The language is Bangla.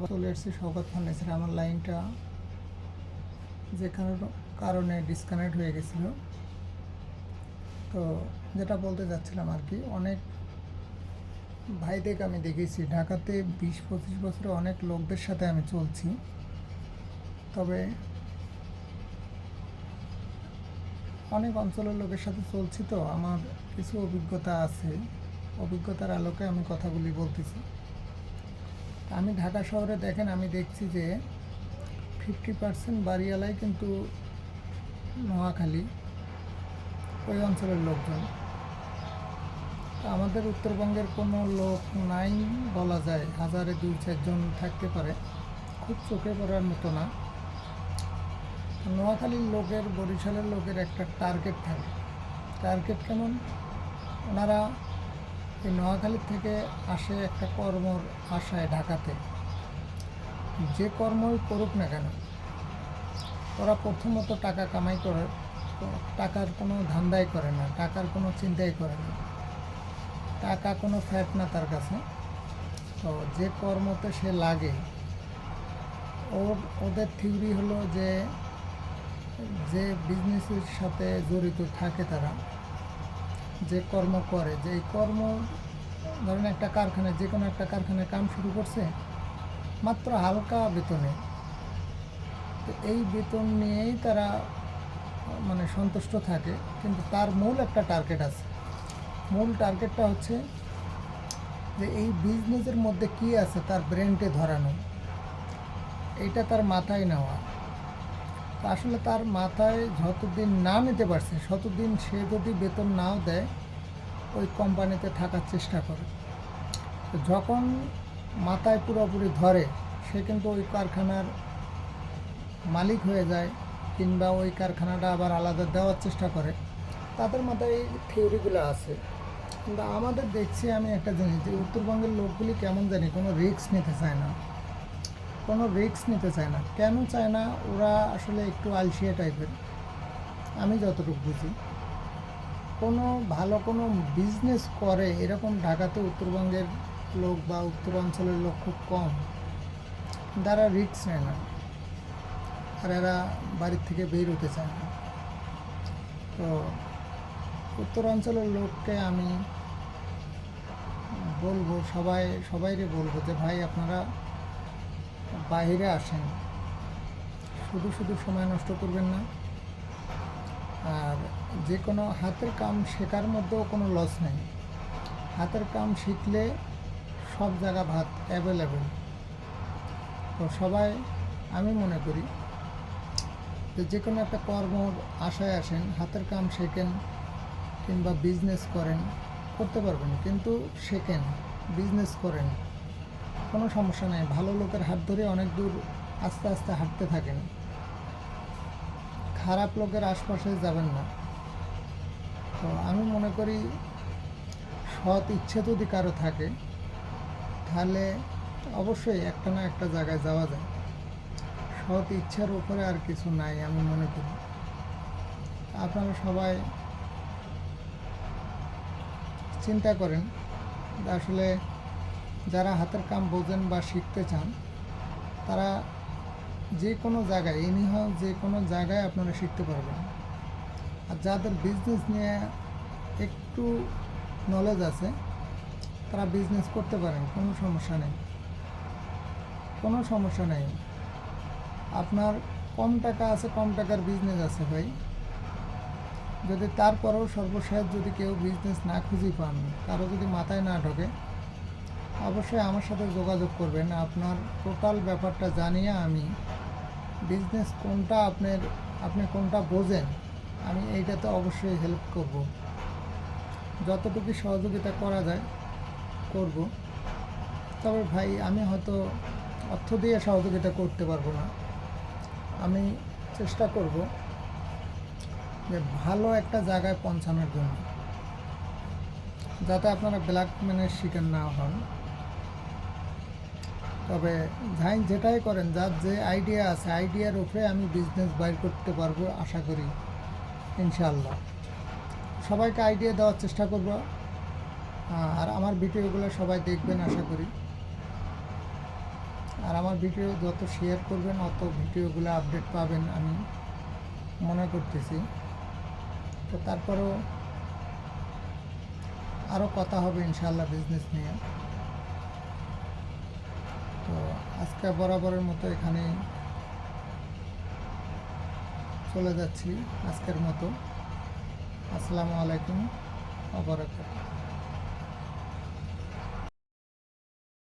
আবার চলে এসেছি শওকত ফার্নিচারে। আমার লাইনটা যে কারণে ডিসকানেক্ট হয়ে গেছিলো। তো যেটা বলতে যাচ্ছিলাম আর কি, অনেক ভাইদের আমি দেখেছি ঢাকাতে 20-25 বছরে অনেক লোকদের সাথে আমি চলছি। তবে অনেক অঞ্চলের লোকের সাথে চলছি, তো আমার কিছু অভিজ্ঞতা আছে। অভিজ্ঞতার আলোকে আমি কথাগুলি বলতেছি। আমি ঢাকা শহরে দেখেন, আমি দেখছি যে 50% বাড়িওয়ালাই কিন্তু নোয়াখালী ওই অঞ্চলের লোকজন। আমাদের উত্তরবঙ্গের কোনো লোক নাই বলা যায়, হাজারে 2-4 জন থাকতে পারে, খুব চোখে পড়ার মতো না। নোয়াখালীর লোকের, বরিশালের লোকের একটা টার্গেট থাকে। টার্গেট কেমন? ওনারা এই নোয়াখালীর থেকে আসে একটা কর্মর আশায় ঢাকাতে। যে কর্মই করুক না কেন, ওরা প্রথমত টাকা কামাই করে, টাকার কোনো ধান্দাই করে না, টাকার কোনো চিন্তাই করে না, টাকা কোনো ফ্যাট না তার কাছে। তো যে কর্মতে সে লাগে, ওদের থিওরি হলো যে যে বিজনেসের সাথে জড়িত থাকে, তারা যে কর্ম করে, যে এই কর্ম ধরেন একটা কারখানায়, যে কোনো একটা কারখানায় কাম শুরু করছে মাত্র হালকা বেতনে, তো এই বেতন নিয়েই তারা মানে সন্তুষ্ট থাকে। কিন্তু তার মূল একটা টার্গেট আছে। মূল টার্গেটটা হচ্ছে যে এই বিজনেসের মধ্যে কী আছে তার ব্রেনটে ধরানো, এইটা তার মাথায় নেওয়া। আসলে তার মাথায় যতদিন না নিতে পারছে, ততদিন সে যদি বেতন নাও দেয়, ওই কোম্পানিতে থাকার চেষ্টা করে। তো যখন মাথায় পুরোপুরি ধরে, সে কিন্তু ওই কারখানার মালিক হয়ে যায়, কিংবা ওই কারখানাটা আবার আলাদা দেওয়ার চেষ্টা করে। তাদের মাথায় এই থিওরিগুলো আছে। কিন্তু আমাদের দেখছি আমি একটা জিনিস, যে উত্তরবঙ্গের লোকগুলি কেমন জানি কোনো রিস্ক নিতে চায় না, কোনো রিস্ক নিতে চায় না। কেন চায় না? ওরা আসলে একটু আলসিয়া টাইপের, আমি যতটুকু বুঝি। কোনো ভালো কোনো বিজনেস করে এরকম ঢাকাতে উত্তরবঙ্গের লোক বা উত্তরাঞ্চলের লোক খুব কম। তারা রিস্ক নেয় না, আর এরা বাড়ির থেকে বের হতে চায় না। তো উত্তরাঞ্চলের লোককে আমি বলবো, সবাইরে বলবো যে ভাই, আপনারা বাইরে আসেন, শুধু শুধু সময় নষ্ট করবেন না। আর যে কোনো হাতের কাম শেখার মধ্যেও কোনো লস নেই। হাতের কাম শিখলে সব জায়গা ভাত অ্যাভেলেবেল। তো সবাই, আমি মনে করি যে কোনো একটা কর্মর আশায় আসেন, হাতের কাম শেখেন, কিংবা বিজনেস করেন, করতে পারবেন, কিন্তু শেখেন, বিজনেস করেন, কোনো সমস্যা নেই। ভালো লোকের হাত ধরে অনেক দূর আস্তে আস্তে হাঁটতে থাকেন, খারাপ লোকের আশপাশে যাবেন না। তো আমি মনে করি সৎ ইচ্ছে যদি কারো থাকে, তাহলে অবশ্যই একটা না একটা জায়গায় যাওয়া যায়। সৎ ইচ্ছার উপরে আর কিছু নাই আমি মনে করি। আপনারা সবাই চিন্তা করেন যে আসলে যারা হাতের কাম বোঝেন বা শিখতে চান, তারা যে কোনো জায়গায়, এনিহাও যে কোনো জায়গায় আপনারা শিখতে পারবেন। আর যাদের বিজনেস নিয়ে একটু নলেজ আছে, তারা বিজনেস করতে পারেন, কোনো সমস্যা নেই, কোনো সমস্যা নেই। আপনার কম টাকা আছে, কম টাকার বিজনেস আছে ভাই, যদি তারপরেও সর্বশেষ যদি কেউ বিজনেস না খুঁজে পান, কারো যদি মাথায় না ঢোকে, অবশ্যই আমার সাথে যোগাযোগ করবেন। আপনার টোটাল ব্যাপারটা জানিয়ে আমি বিজনেস কোনটা আপনি কোনটা বোঝেন, আমি এইটাতে অবশ্যই হেল্প করব। যতটুকু সহযোগিতা করা যায় করব। তবে ভাই, আমি হয়তো অর্থ দিয়ে সহযোগিতা করতে পারবো না। আমি চেষ্টা করব যে ভালো একটা জায়গায় পৌঁছানোর জন্য, যাতে আপনারা ব্ল্যাকমেনের শিকার না হন। তবে যাই যেটাই করেন, যার যে আইডিয়া আছে, আইডিয়ার উপরে আমি বিজনেস বাইর করতে পারবো আশা করি, ইনশাআল্লাহ। সবাইকে আইডিয়া দেওয়ার চেষ্টা করব, আর আমার ভিডিওগুলো সবাই দেখবেন আশা করি। আর আর আমার ভিডিও যত শেয়ার করবেন অত ভিডিওগুলো আপডেট পাবেন আমি মনে করতেছি। তো তারপরেও আরও কথা হবে ইনশাআল্লাহ বিজনেস নিয়ে। তো আজকে বরাবরের মতো এখানেই চলে যাচ্ছি আজকের মতো। আসসালামু আলাইকুম ওয়া বারাকাতুহু।